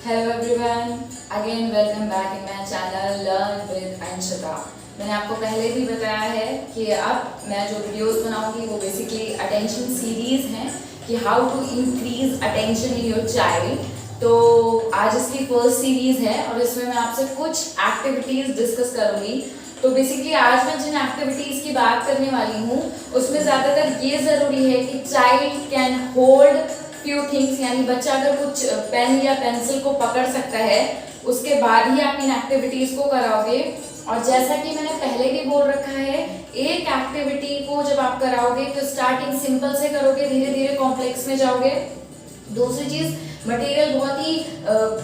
Hello everyone, again welcome back in my channel learn with Anshita. मैंने आपको पहले भी बताया है कि अब मैं जो वीडियोस बनाऊंगी वो बेसिकली अटेंशन सीरीज हैं कि how to increase attention in your child. तो आज इसकी फर्स्ट सीरीज है और इसमें मैं आपसे कुछ एक्टिविटीज डिस्कस करूंगी। तो बेसिकली आज मैं जिन एक्टिविटीज की बात करने वाली हूँ उसमें ज़्यादातर ये ज़रूरी है कि child can hold few things, यानी बच्चा अगर कुछ पेन या पेंसिल को पकड़ सकता है उसके बाद ही आप इन एक्टिविटीज को कराओगे। और जैसा कि मैंने पहले भी बोल रखा है, एक एक्टिविटी को जब आप कराओगे तो स्टार्टिंग सिंपल से करोगे, धीरे धीरे कॉम्प्लेक्स में जाओगे। दूसरी चीज, मटेरियल बहुत ही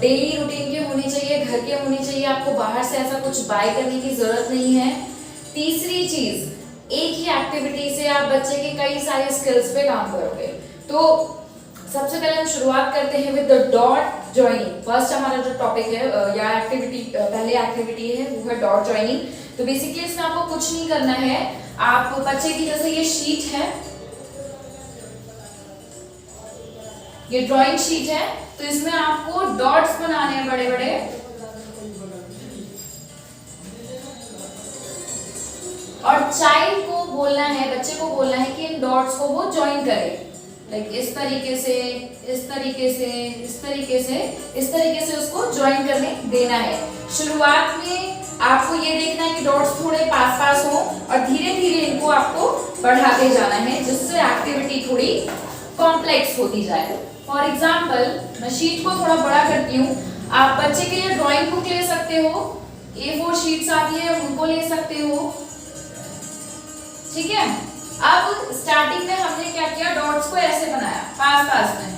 डेली रूटीन के होने चाहिए, घर के होने चाहिए, आपको बाहर से ऐसा कुछ बाय करने की जरूरत नहीं है। तीसरी चीज, एक ही एक्टिविटी से आप बच्चे के कई सारे स्किल्स पे काम करोगे। तो सबसे पहले हम शुरुआत करते हैं with the dot joining. First हमारा जो टॉपिक है या एक्टिविटी, पहले एक्टिविटी है वो है डॉट जॉइनिंग। तो बेसिकली इसमें आपको कुछ नहीं करना है, आप बच्चे की जैसे ये शीट है, ये ड्राइंग शीट है, तो इसमें आपको डॉट्स बनाने हैं बड़े बड़े। और चाइल्ड को बोलना है, बच्चे को बोलना है कि इन डॉट्स को वो ज्वाइन करे, लाइक इस तरीके से, इस तरीके से, इस तरीके से, इस तरीके से उसको ज्वाइन करने देना है। शुरुआत में आपको ये देखना है कि डॉट्स थोड़े पास पास हो और धीरे धीरे इनको आपको बढ़ाते जाना है जिससे एक्टिविटी थोड़ी कॉम्प्लेक्स होती जाए। फॉर एग्जाम्पल, मैं शीट को थोड़ा बड़ा करती हूँ। आप बच्चे के लिए ड्राइंग बुक ले सकते हो, A4 शीट्स आती है उनको ले सकते हो, ठीक है। अब स्टार्टिंग में हमने क्या किया, डॉट्स को ऐसे बनाया पास पास में,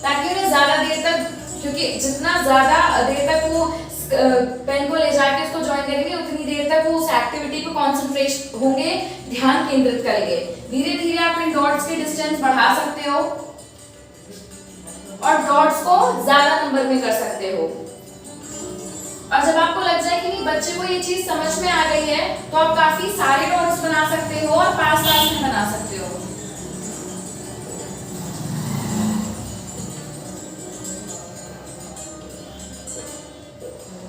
ताकि उन्हें ज्यादा देर तक, क्योंकि जितना ज्यादा देर तक वो पेन को ले जाके उसको ज्वाइन करेंगे उतनी देर तक वो उस एक्टिविटी पे कॉन्सेंट्रेट होंगे, ध्यान केंद्रित करेंगे। धीरे धीरे आप इन डॉट्स की डिस्टेंस बढ़ा सकते हो और डॉट्स को ज्यादा नंबर में कर सकते हो। और जब आपको लग जाए कि नहीं बच्चे को ये चीज समझ में आ गई है तो आप काफी सारे डॉट्स बना सकते हो और पास पास में बना सकते हो।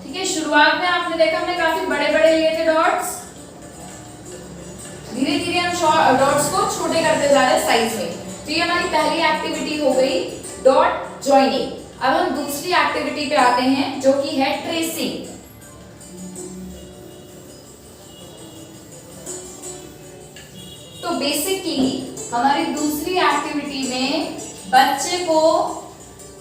ठीक है, शुरुआत में आपने देखा हमने काफी बड़े बड़े लिए थे डॉट्स, धीरे धीरे हम डॉट्स को छोटे करते जा रहे हैं साइज में। तो ये हमारी पहली एक्टिविटी हो गई डॉट ज्वाइनिंग। अब हम दूसरी एक्टिविटी पे आते हैं जो कि है ट्रेसिंग। तो बेसिकली हमारी दूसरी एक्टिविटी में बच्चे को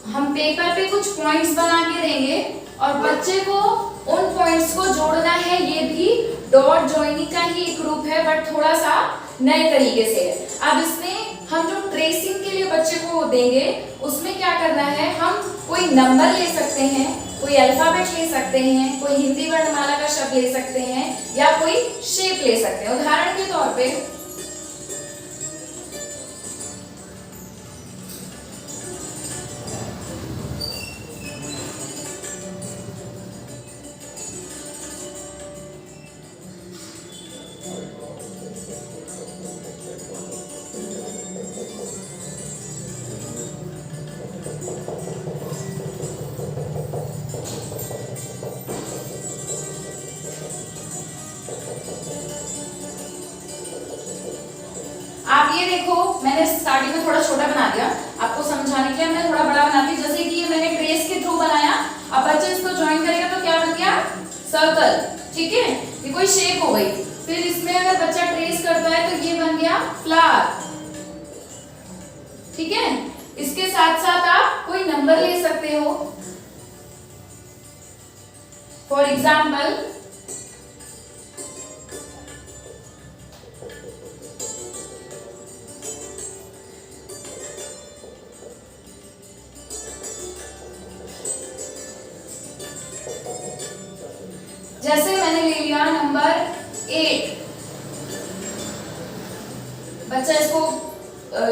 हम पेपर पे कुछ पॉइंट्स बना के देंगे और बच्चे को उन पॉइंट्स को जोड़ना है। ये भी डॉट ज्वाइनिंग का ही एक रूप है बट थोड़ा सा नए तरीके से है। अब इसमें हम जो ट्रेसिंग के लिए बच्चे को देंगे उसमें क्या करना है, हम कोई नंबर ले सकते हैं, कोई अल्फाबेट ले सकते हैं, कोई हिंदी वर्णमाला का शब्द ले सकते हैं या कोई शेप ले सकते हैं। उदाहरण के तौर पे आप ये देखो, मैंने स्टार्टिंग में थोड़ा छोटा बना दिया आपको समझाने के लिए, हमने थोड़ा बड़ा बना दिया। जैसे कि ये मैंने ट्रेस के थ्रू बनाया, अब बच्चे इसको ज्वाइन करेगा तो क्या बन गया, सर्कल, ठीक है, ये कोई शेप हो गई। फिर इसमें अगर बच्चा ट्रेस करता है तो ये बन गया फ्लावर, ठीक है। इसके साथ साथ आप कोई नंबर ले सकते हो। फॉर एग्जाम्पल, जैसे मैंने ले लिया नंबर 8, बच्चा इसको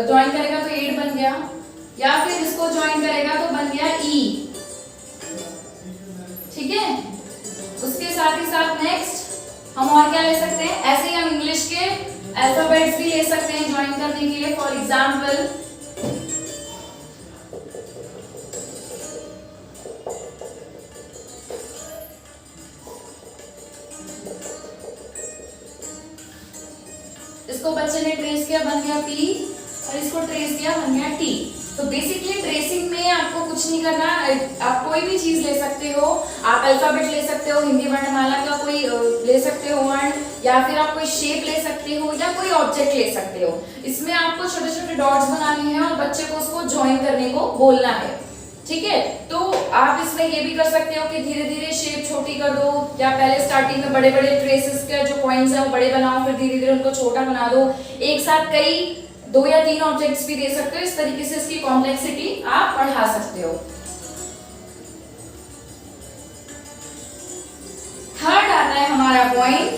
ज्वाइन करेगा तो 8 बन गया, या फिर इसको ज्वाइन करेगा तो बन गया E, ठीक है। उसके साथ ही साथ नेक्स्ट हम और क्या ले सकते हैं, ऐसे ही हम इंग्लिश के अल्फाबेट्स भी ले सकते हैं ज्वाइन करने के लिए। फॉर एग्जाम्पल इसको बच्चे ने ट्रेस किया, बन गया P, और इसको ट्रेस किया, बन गया T। तो बेसिकली ट्रेसिंग में आपको कुछ नहीं करना, आप कोई भी चीज ले सकते हो, आप अल्फाबेट ले सकते हो, हिंदी वर्णमाला का कोई ले सकते हो वर्ण, या फिर आप कोई शेप ले सकते हो, या कोई ऑब्जेक्ट ले सकते हो। इसमें आपको छोटे छोटे डॉट्स बनाने हैं और बच्चे को उसको ज्वाइन करने को बोलना है, ठीक है। तो आप इसमें ये भी कर सकते हो कि धीरे धीरे शेप छोटी कर दो, या पहले स्टार्टिंग में बड़े बड़े ट्रेसेस के जो पॉइंट्स हैं वो बड़े बनाओ, फिर धीरे धीरे उनको छोटा बना दो। एक साथ कई 2 या 3 ऑब्जेक्ट्स भी दे सकते हो, इस तरीके से इसकी कॉम्प्लेक्सिटी आप बढ़ा सकते हो। थर्ड आता है हमारा पॉइंट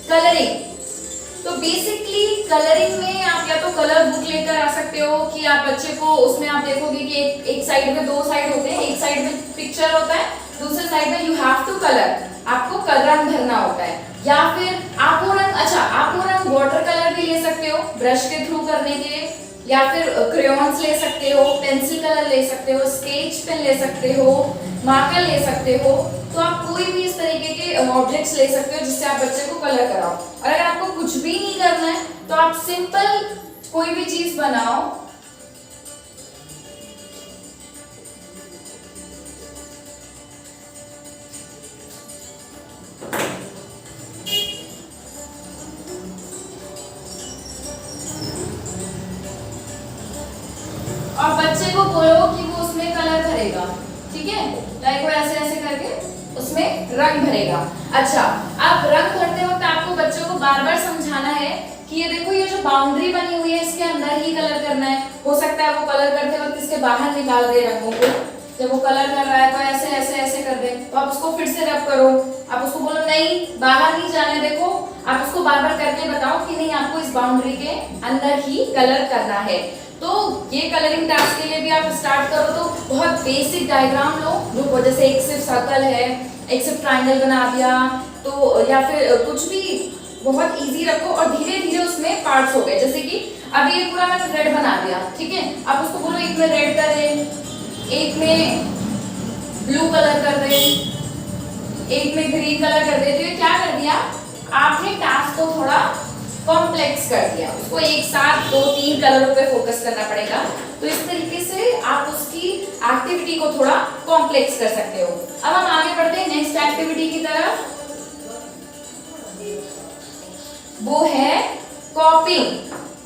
कलरिंग। तो बेसिकली कलरिंग में आप या तो कलर बुक लेकर आ सकते हो कि आप बच्चे को, उसमें आप देखोगे कि एक साइड में 2 साइड होते हैं, एक साइड में पिक्चर होता है, दूसरे साइड में यू हैव टू कलर, आपको रंग भरना होता है। या फिर आप वो रंग, अच्छा आप वो रंग वाटर कलर भी ले सकते हो ब्रश के थ्रू करने के, या फिर क्रेयॉन्स ले सकते हो, पेंसिल कलर ले सकते हो, स्केच पेन ले सकते हो, मार्कर ले सकते हो। तो आप कोई भी इस तरीके के ऑब्जेक्ट्स ले सकते हो जिससे आप बच्चे को कलर कराओ। और अगर आपको कुछ भी नहीं करना है तो आप सिंपल कोई भी चीज बनाओ, और बच्चे को बोलो कि वो उसमें कलर भरेगा, ठीक है, लाइक वो ऐसे ऐसे करके उसमें रंग भरेगा। अच्छा, अब रंग भरते वक्त आपको बच्चों को बार बार समझाना है कि ये देखो, ये जो बाउंड्री बनी हुई है इसके अंदर ही कलर करना है। हो सकता है वो कलर करते वक्त इसके बाहर निकाल दे रंगों को, जब वो कलर कर रहा है तो ऐसे ऐसे ऐसे कर दे, तो आप उसको फिर से रब करो, आप उसको बोलो नहीं बाहर नहीं जाना है, देखो आप उसको बार बार करके बताओ कि नहीं आपको इस बाउंड्री के अंदर ही कलर करना है। तो ये कलरिंग टास्क के लिए भी आप स्टार्ट करो तो बहुत बेसिक डायग्राम लो, जो जैसे एक सिर्फ सर्कल है, एक सिर्फ ट्रायंगल बना दिया, तो या फिर कुछ भी बहुत इजी रखो और धीरे धीरे उसमें पार्ट्स हो गए। जैसे कि अभी ये पूरा मैंने रेड बना दिया, ठीक है, आप उसको बोलो एक में रेड कर दे, एक में ब्लू कलर कर दे, एक में ग्रीन कलर कर दे। तो ये क्या कर दिया, आपने टास्क को थोड़ा कॉम्प्लेक्स कर दिया, उसको एक साथ 2-3 कलरों पे फोकस करना पड़ेगा। तो इस तरीके से आप उसकी एक्टिविटी को थोड़ा कॉम्प्लेक्स कर सकते हो। अब हम आगे बढ़ते हैं नेक्स्ट एक्टिविटी की तरफ, वो है कॉपिंग,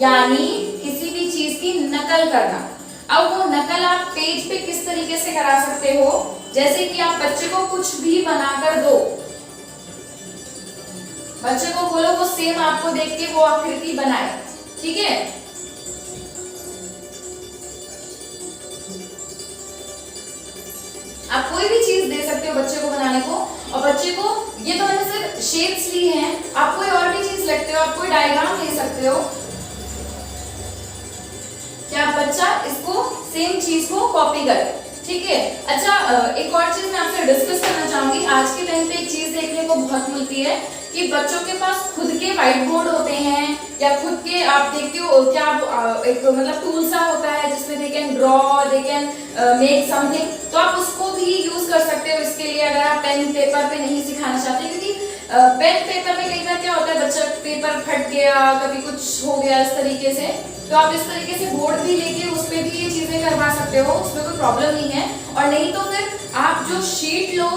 यानी किसी भी चीज की नकल करना। अब वो नकल आप पेज पे किस तरीके से करा सकते हो, जैसे कि आप बच्चे को कुछ भी बनाकर दो, बच्चे को बोलो वो सेम आपको देख के वो आकृति बनाए, ठीक है। आप कोई भी चीज दे सकते हो बच्चे को बनाने को, और बच्चे को, ये तो मैंने सिर्फ शेप्स ली हैं, आप कोई और भी चीज लगते हो, आप कोई डायग्राम ले सकते हो, क्या बच्चा इसको सेम चीज को कॉपी करे, ठीक है। अच्छा, एक और चीज मैं आपसे डिस्कस करना चाहूंगी। आज के टाइम पे एक चीज देखने को बहुत मिलती है कि बच्चों के पास खुद के व्हाइट बोर्ड होते हैं, या खुद के आप देखते हो क्या एक मतलब टूल सा होता है जिसमें they can draw, they can make something, तो आप उसको भी यूज कर सकते हो इसके लिए, अगर आप पेन पेपर पे नहीं सिखाना चाहते। क्योंकि पेन पेपर में कई बार क्या होता है, बच्चा पेपर फट गया, कभी कुछ हो गया इस तरीके से, तो आप इस तरीके से बोर्ड भी लेके उस पे भी ये चीजें करवा सकते हो, उसमें कोई प्रॉब्लम नहीं है। और नहीं तो फिर आप जो शीट लो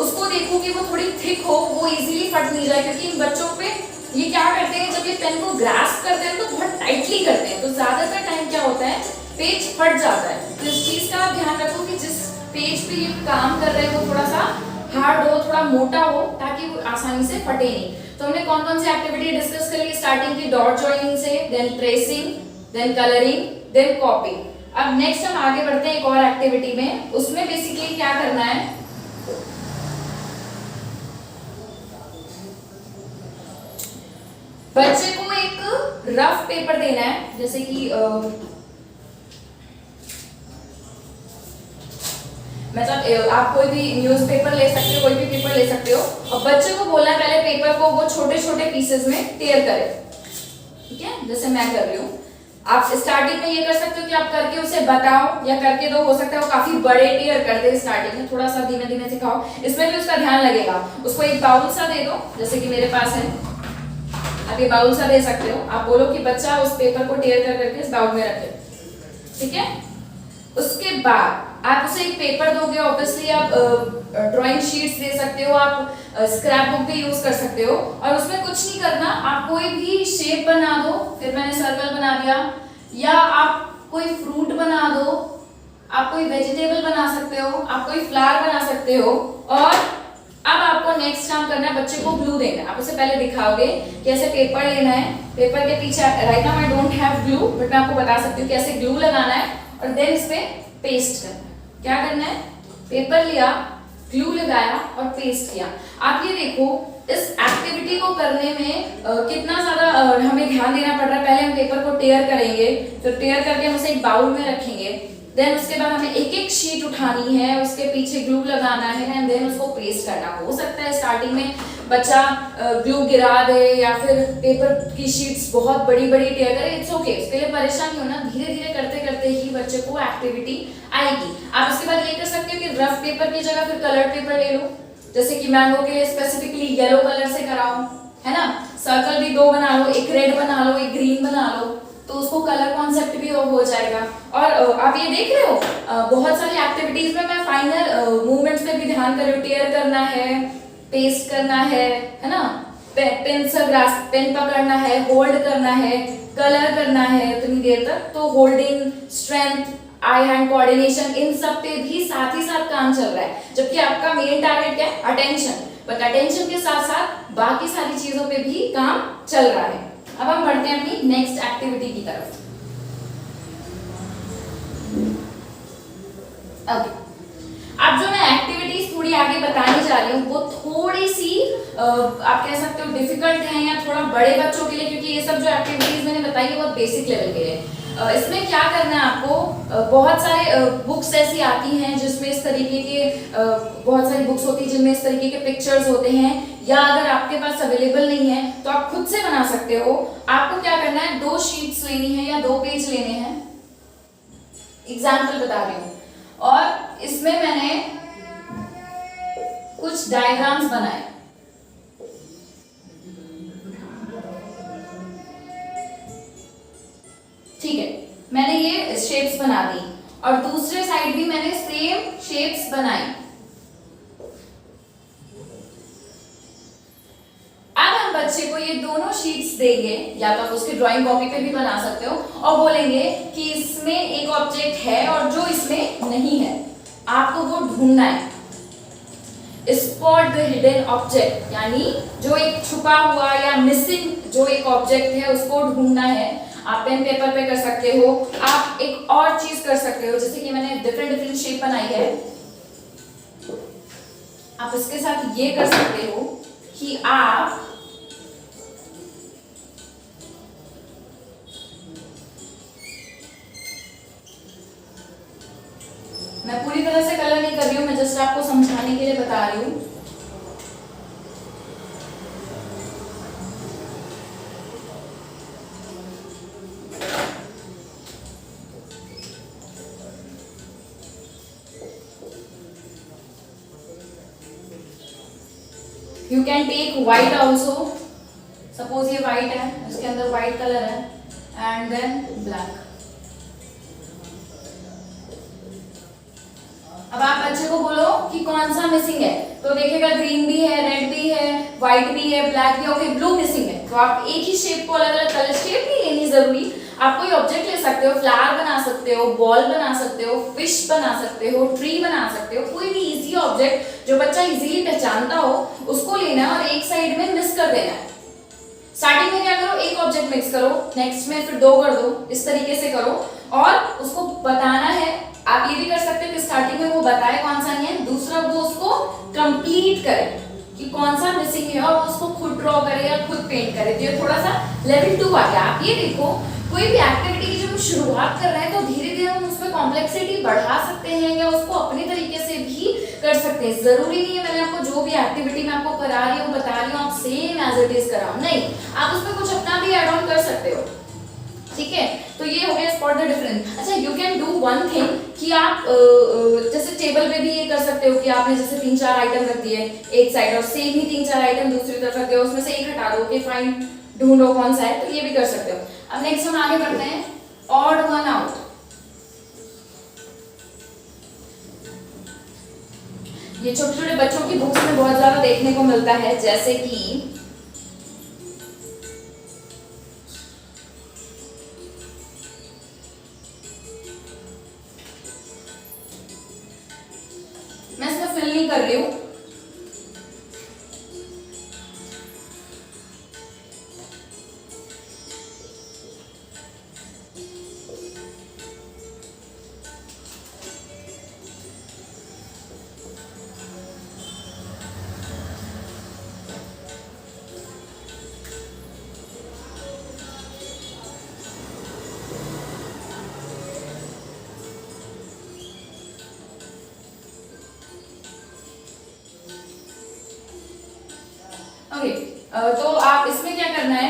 उसको देखो कि वो थोड़ी थिक हो, वो इजीली फट नहीं जाए। क्योंकि इन बच्चों पे ये क्या करते हैं, जब ये पेन को ग्रास्प करते हैं तो बहुत टाइटली करते हैं, तो ज्यादातर टाइम क्या होता है, पेज फट जाता है। तो इस चीज का ध्यान रखो कि जिस पेज पे ये काम कर रहे हैं वो थोड़ा सा हार्ड हो, थोड़ा मोटा हो, ताकि वो आसानी से फटे नहीं। तो हमने कौन कौन सी एक्टिविटी डिस्कस कर ली, स्टार्टिंग की डॉट जॉइनिंग से, then tracing, then colouring, then copying. अब नेक्स्ट हम आगे बढ़ते हैं एक और एक्टिविटी में, उसमें बेसिकली क्या करना है, बच्चे को एक रफ पेपर देना है, जैसे कि मतलब आप कोई भी न्यूज़पेपर ले सकते हो, कोई भी पेपर ले सकते हो, और बच्चे को बोलना है पहले पेपर को वो छोटे छोटे पीसेस में टेयर करे, ठीक है, जैसे मैं कर रही हूँ। आप स्टार्टिंग में ये कर सकते हो कि आप करके उसे बताओ या करके दो, हो सकता है वो काफी बड़े टेयर कर दे स्टार्टिंग में, थोड़ा सा धीमे धीमे सिखाओ, इसमें भी उसका ध्यान लगेगा। उसको एक बाउल सा दे दो, जैसे कि मेरे पास है, आप ये बाउल सा दे सकते हो, आप बोलो कि बच्चा उस पेपर को टेयर कर करके इस बाउल में रखे, ठीक है। उसके बाद आप उसे एक पेपर दोगे, ऑब्वियसली आप ड्राइंग शीट्स दे सकते हो, आप स्क्रैप बुक भी यूज कर सकते हो, और उसमें कुछ नहीं करना, आप कोई भी शेप बना दो, फिर मैंने सर्कल बना दिया, या आप कोई फ्रूट बना दो, आप कोई वेजिटेबल बना सकते हो, आप कोई फ्लावर बना सकते हो। और अब आपको नेक्स्ट काम करना है, बच्चे को ग्लू देना है। आप उसे पहले दिखाओगे कि ऐसे पेपर लेना है, पेपर के पीछे, right now I don't have glue but मैं आपको बता सकती हूँ कि ऐसे ग्लू लगाना है और देन इस पे पेस्ट करना है। क्या करना है, पेपर लिया, ग्लू लगाया और पेस्ट किया। आप ये देखो इस एक्टिविटी को करने में कितना ज्यादा हमें ध्यान देना पड़ रहा है। पहले हम पेपर को टेयर करेंगे, फिर टेयर करके हम उसे एक बाउल में रखेंगे, देन उसके बाद हमें एक एक शीट उठानी है, उसके पीछे ग्लू लगाना है एंड देन उसको पेस्ट करना। हो सकता है स्टार्टिंग में बच्चा ग्लू गिरा दे या फिर पेपर की शीट्स बहुत बड़ी बड़ी टेयर करे, इट्स ओके, उसके लिए परेशान नहीं होना, धीरे धीरे करते करते ही बच्चे को एक्टिविटी आएगी। आप उसके बाद ये कर सकते हो कि रफ पेपर की जगह फिर कलर्ड पेपर ले लो, जैसे कि मैंगो के लिए स्पेसिफिकली येलो कलर से कराओ, है ना। सर्कल भी 2 बना लो, एक रेड बना लो, एक ग्रीन बना लो, तो उसको कलर कॉन्सेप्ट भी हो जाएगा। और आप ये देख रहे हो बहुत सारी एक्टिविटीज में मैं फाइनल मूवमेंट्स पे भी ध्यान कर रही हूँ। टेयर करना है, पेस्ट करना है ना, पेन से ग्रास्प, पेन पकड़ना है, होल्ड करना है, कलर करना है उतनी देर तक, तो होल्डिंग, स्ट्रेंथ, आई हैंड कोऑर्डिनेशन, इन सब पे भी साथ ही साथ काम चल रहा है। जबकि आपका मेन टारगेट क्या है, अटेंशन, बट अटेंशन के साथ साथ बाकी सारी चीजों पे भी काम चल रहा है। अब हम बढ़ते हैं अपनी नेक्स्ट एक्टिविटी की तरफ। ओके, अब जो मैं एक्टिविटीज थोड़ी आगे बताने जा रही हूँ वो थोड़ी सी आप कह सकते हो डिफिकल्ट है या थोड़ा बड़े बच्चों के लिए, क्योंकि ये सब जो एक्टिविटीज मैंने बताई है बहुत बेसिक लेवल के लिए। इसमें क्या करना है आपको, बहुत सारे बुक्स ऐसी आती हैं जिसमें इस तरीके के बहुत सारी बुक्स होती है जिनमें इस तरीके के पिक्चर्स होते हैं, या अगर आपके पास अवेलेबल नहीं है तो आप खुद से बना सकते हो। आपको क्या करना है, 2 शीट्स लेनी है या 2 पेज लेने हैं, एग्जाम्पल बता रही हूँ, और इसमें मैंने कुछ डायग्राम्स बनाए। ठीक है, मैंने ये शेप्स बना दी और दूसरे साइड भी मैंने सेम शेप्स बनाई। अब हम बच्चे को ये दोनों शीट्स देंगे, या तो आप उसकी ड्राइंग कॉपी पे भी बना सकते हो, और बोलेंगे कि इसमें एक ऑब्जेक्ट है और जो इसमें नहीं है, आपको वो ढूंढना है। स्पॉट द हिडन ऑब्जेक्ट, यानी जो एक छुपा हुआ या मिसिंग जो एक ऑब्जेक्ट है उसको ढूंढना है। आप पेन पेपर पे कर सकते हो, आप एक और चीज कर सकते हो, जैसे कि मैंने डिफरेंट डिफरेंट शेप बनाई है, आप इसके साथ ये कर सकते हो कि आप मैं पूरी तरह से कलर नहीं कर रही हूं, मैं जस्ट आपको समझाने के लिए बता रही हूं। You can take white also, suppose ये white है, इसके अंदर white कलर है, and then black। अब आप बच्चे को बोलो कि कौन सा मिसिंग है, तो देखेगा ग्रीन भी है, रेड भी है, व्हाइट भी है, ब्लैक भी है, ओके ब्लू मिसिंग है। तो आप एक ही शेप को अलग अलग कलर, शेप नहीं लेनी जरूरी, आप कोई ऑब्जेक्ट ले सकते हो, फ्लावर बना सकते हो, बॉल बना सकते हो, फिश बना सकते हो, ट्री बना सकते हो, कोई भी इजी ऑब्जेक्ट जो बच्चा इजीली पहचानता हो उसको लेना और एक साइड में मिस कर देना है। स्टार्टिंग में क्या करो, एक ऑब्जेक्ट मिक्स करो, नेक्स्ट में फिर 2 कर दो, इस तरीके से करो और उसको बताना है। आप ये भी कर सकते हो कि स्टार्टिंग में वो बताए कौन सा नहीं है, दूसरा वो उसको कंप्लीट करे कि कौन सा मिसिंग है और वो उसको खुद ड्रॉ करे या खुद पेंट करे। तो ये थोड़ा सा लेवल 2 आ गया। आप ये देखो, कोई भी एक्टिविटी की जब हम शुरुआत कर रहे हैं तो धीरे धीरे हम उसमें कॉम्प्लेक्सिटी बढ़ा सकते हैं या उसको अपने तरीके से भी कर सकते हैं। जरूरी नहीं है मैंने आपको जो भी एक्टिविटी मैं आपको करा रही हूँ बता रही हूँ आप सेम एज इट इज कराओ, नहीं, आप उसमें कुछ अपना भी ऐड ऑन कर सकते हो। ठीक है, तो ये हो गया स्पॉट द डिफरेंस। अच्छा, you can do one thing कि आप जैसे टेबल पे भी ये कर सकते हो कि आपने जैसे 3-4 आइटम रख दिए एक साइड और सेम ही 3-4 आइटम दूसरी तरफ रख दिए, उसमें से एक हटा दो, ओके फाइन, ढूंढो कौन सा है, तो ये भी कर सकते हो। अब नेक्स्ट हम आगे बढ़ते हैं, ऑड वन आउट। ये छोटे छोटे बच्चों की बुक्स में बहुत ज्यादा देखने को मिलता है, जैसे कि मैं इसमें फिल नहीं कर रही हूं, तो आप इसमें क्या करना है,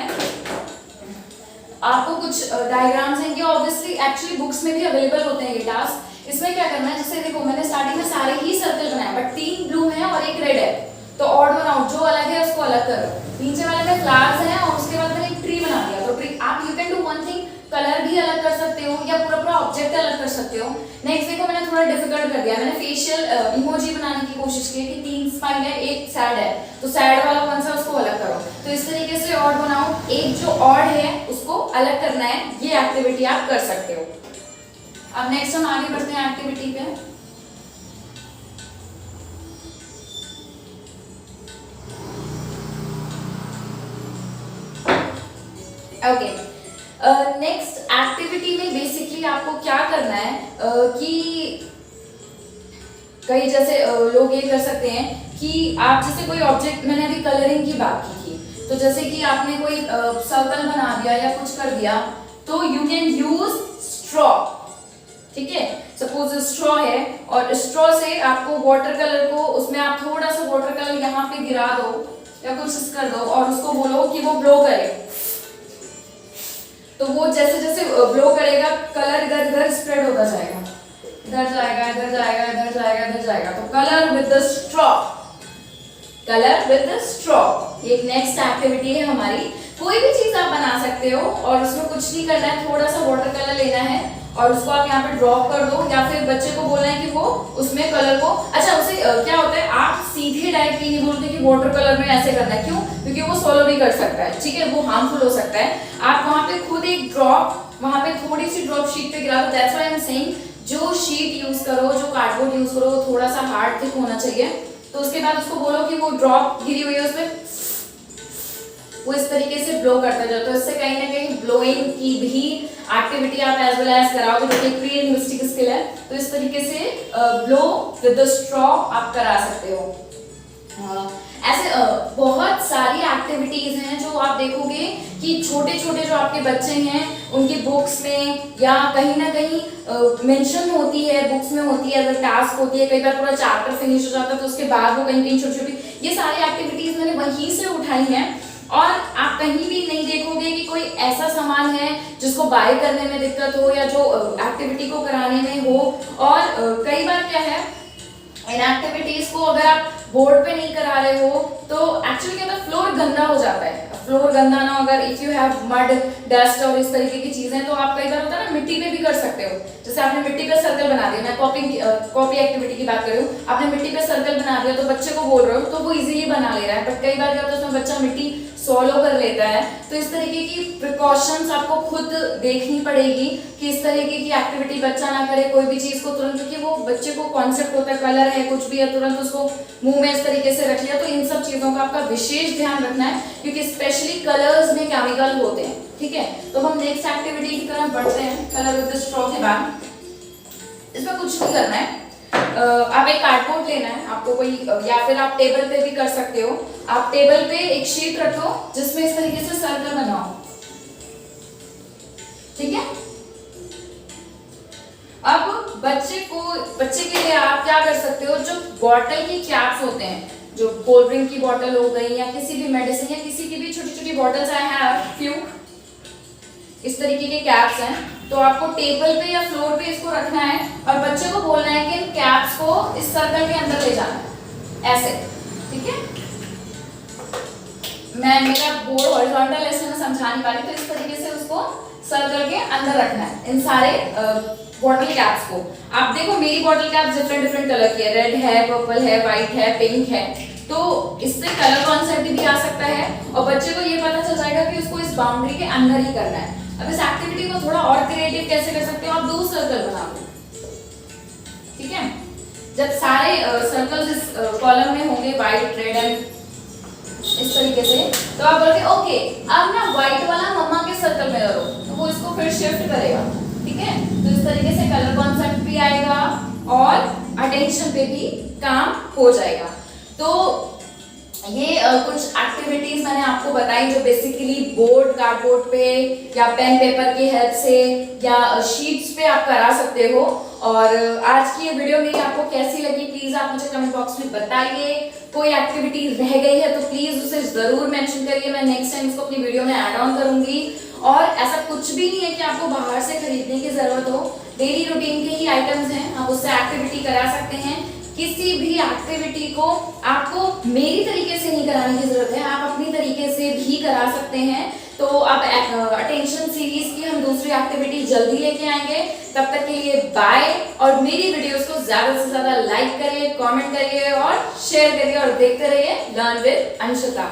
आपको कुछ डायग्राम्स हैं, ये ऑब्वियसली एक्चुअली बुक्स में भी अवेलेबल होते हैं ये टास्क। इसमें क्या करना है, जैसे देखो मैंने स्टार्टिंग में सारे ही सर्कल बनाए, बट 3 ब्लू हैं और 1 रेड है, तो ऑड वन आउट, जो अलग है उसको अलग करो। नीचे वाले में फ्लावर्स हैं और उसके बाद मैंने एक ट्री बना दिया, तो ट्री आप you can do one thing, colour भी अलग कर सकते हो या पूरा पूरा ऑब्जेक्ट अलग कर सकते हो। नेक्स्ट देखो मैंने थोड़ा डिफिकल्ट कर दिया, मैंने फेशियल इमोजी बनाने की कोशिश की कि 3 स्माइल है 1 सैड है, तो सैड वाला कौन सा उसको अलग करो। तो इस तरीके से ऑड बनाओ, एक जो ऑड है उसको अलग करना है, ये एक्टिविटी आप कर सकते हो। अब नेक्स्ट हम आगे बढ़ते हैं एक्टिविटी पे। ओके, नेक्स्ट एक्टिविटी में बेसिकली आपको क्या करना है कि कई जैसे लोग ये कर सकते हैं कि आप जैसे कोई ऑब्जेक्ट, मैंने अभी कलरिंग की बात की थी, तो जैसे कि आपने कोई सर्कल बना दिया या कुछ कर दिया, तो यू कैन यूज स्ट्रॉ, ठीक है। सपोज स्ट्रॉ है और स्ट्रॉ से आपको वाटर कलर को, उसमें आप थोड़ा सा वाटर कलर यहाँ पे गिरा दो या कुछ कर दो और उसको बोलो कि वो ब्लो करे, तो वो जैसे जैसे ब्लो करेगा कलर इधर इधर स्प्रेड होता जाएगा, इधर जाएगा इधर जाएगा इधर जाएगा इधर जाएगा, तो colour with the straw, colour with the straw, ये एक नेक्स्ट एक्टिविटी है हमारी। कोई भी चीज आप बना सकते हो और उसमें कुछ नहीं करना है, थोड़ा सा वाटर कलर लेना है और उसको आप यहाँ पे ड्रॉप कर दो, या फिर बच्चे को बोलना है कि वो उसमें कलर को, अच्छा उसे क्या होता है, आप सीधे डायरेक्टली नहीं बोलते कि वाटर कलर में ऐसे करना है, क्यों, क्योंकि वो सोलो भी कर सकता है, ठीक है, वो हार्मफुल हो सकता है। आप वहां पे खुद एक ड्रॉप, वहां पे थोड़ी सी ड्रॉप शीट पे गिरा दो, that's why I am saying जो शीट यूज करो, जो कार्डबोर्ड यूज करो, वो थोड़ा सा हार्ड थिक होना चाहिए। तो उसके बाद उसको बोलो कि वो ड्रॉप गिरी हुई है उसमें वो इस तरीके से ब्लो करता जाए, तो इससे कहीं ना कहीं ब्लोइंग की भी एक्टिविटी आप एज वेल एज कराओगे, जो कि प्री लिंग्विस्टिक स्किल है। तो इस तरीके से ब्लो विद द स्ट्रॉ आप करा सकते हो। ऐसे बहुत सारी एक्टिविटीज हैं जो आप देखोगे कि छोटे छोटे जो आपके बच्चे हैं उनकी बुक्स में या कहीं ना कहीं मेंशन होती है, बुक्स में होती है, अगर टास्क होती है, कई बार पूरा चैप्टर फिनिश हो जाता है तो उसके बाद वो कहीं कहीं छोटी छोटी ये सारी एक्टिविटीज मैंने वहीं से उठाई हैं। और आप कहीं भी नहीं देखोगे कि कोई ऐसा सामान है जिसको बाय करने में दिक्कत हो या जो एक्टिविटी को कराने में हो। और कई बार क्या है, इन एक्टिविटीज को अगर आप बोर्ड पे नहीं करा रहे हो तो एक्चुअली क्या होता है, फ्लोर गंदा हो जाता है। फ्लोर गंदा ना, अगर if you have mud, dust और इस तरीके की चीजें, तो आप कई बार होता है ना मिट्टी पे भी कर सकते हो। जैसे आपने मिट्टी पे सर्कल बना दिया, मैं कॉपी एक्टिविटी की बात कर रही हूँ, आपने मिट्टी पे सर्कल बना दिया तो बच्चे को बोल रहे हो तो वो इजीली बना ले रहा है, बट कई बार क्या होता है उसमें बच्चा मिट्टी सॉलो कर लेता है। तो इस तरीके की प्रिकॉशंस आपको खुद देखनी पड़ेगी कि इस तरीके की एक्टिविटी बच्चा ना करे कोई भी चीज को तुरंत, क्योंकि वो बच्चे को कॉन्सेप्ट होता है कलर है कुछ भी है, तुरंत उसको मुंह में इस तरीके से रख लिया। तो इन सब चीजों का आपका विशेष ध्यान रखना है क्योंकि स्पेशली कलर्स में केमिकल होते हैं, ठीक है। तो हम नेक्स्ट एक्टिविटी की तरफ बढ़ते हैं, कलर विद द स्ट्रॉ के बाद। इसमें कुछ नहीं करना है, आप एक कार्डबोर्ड लेना है आपको कोई, या फिर आप टेबल पे भी कर सकते हो। आप टेबल पे एक शीट रखो जिसमें इस तरीके से सर्कल बनाओ, ठीक है। अब बच्चे के लिए आप क्या कर सकते हो, जो बॉटल की कैप्स होते हैं, जो कोल्ड ड्रिंक की बॉटल हो गई या किसी भी मेडिसिन या किसी की भी छोटी छोटी बॉटल्स आई हैव फ्यू इस तरीके के कैप्स हैं, तो आपको टेबल पे या फ्लोर पे इसको रखना है और बच्चे को बोलना है कि इन कैप्स को इस सर्कल के अंदर ले जाना है, ऐसे, ठीक है। मैं मेरा बोर्ड हॉरिजॉन्टल है इसलिए मैं समझा नहीं पा रही, तो इस तरीके से उसको सर्कल के अंदर रखना है इन सारे बॉटल कैप्स को। आप देखो मेरी बॉटल कैप डिफरेंट कलर की है, रेड है, पर्पल है, व्हाइट है, पिंक है, तो इससे कलर कॉन्सेप्ट भी आ सकता है और बच्चे को ये पता चल जाएगा कि उसको इस बाउंड्री के अंदर ही करना है। अब इस एक्टिविटी को थोड़ा और क्रिएटिव कैसे कर सकते हो, आप 2 सर्कल बना लो, ठीक है। जब सारे सर्कल्स इस कॉलम में होंगे व्हाइट, रेड एंड इस तरीके से, तो आप बोलोगे ओके अब ना व्हाइट वाला मम्मा के सर्कल में करो, तो वो इसको फिर शिफ्ट करेगा, ठीक है। तो इस तरीके से कलर कॉन्सेप्ट भी आएगा और अटेंशन पे भी काम हो जाएगा। तो ये कुछ एक्टिविटीज मैंने आपको बताई जो बेसिकली बोर्ड, कार्डबोर्ड पे या पेन पेपर की हेल्प से या शीट्स पे आप करा सकते हो। और आज की ये वीडियो मेरी आपको कैसी लगी प्लीज आप मुझे कमेंट बॉक्स में बताइए। कोई एक्टिविटी रह गई है तो प्लीज उसे जरूर मेंशन करिए, मैं नेक्स्ट टाइम उसको अपनी वीडियो में ऐड ऑन करूंगी। और ऐसा कुछ भी नहीं है कि आपको बाहर से खरीदने की जरूरत हो, डेली रूटीन के ही आइटम्स हैं, आप उससे एक्टिविटी करा सकते हैं। किसी भी एक्टिविटी को आपको मेरी तरीके से नहीं कराने की जरूरत है, आप अपनी तरीके से भी करा सकते हैं। तो अब अटेंशन सीरीज की हम दूसरी एक्टिविटी जल्दी लेके आएंगे, तब तक के लिए बाय। और मेरी वीडियोस को ज्यादा से ज्यादा लाइक करिए, कमेंट करिए और शेयर करिए और देखते रहिए लर्न विद अंशिता।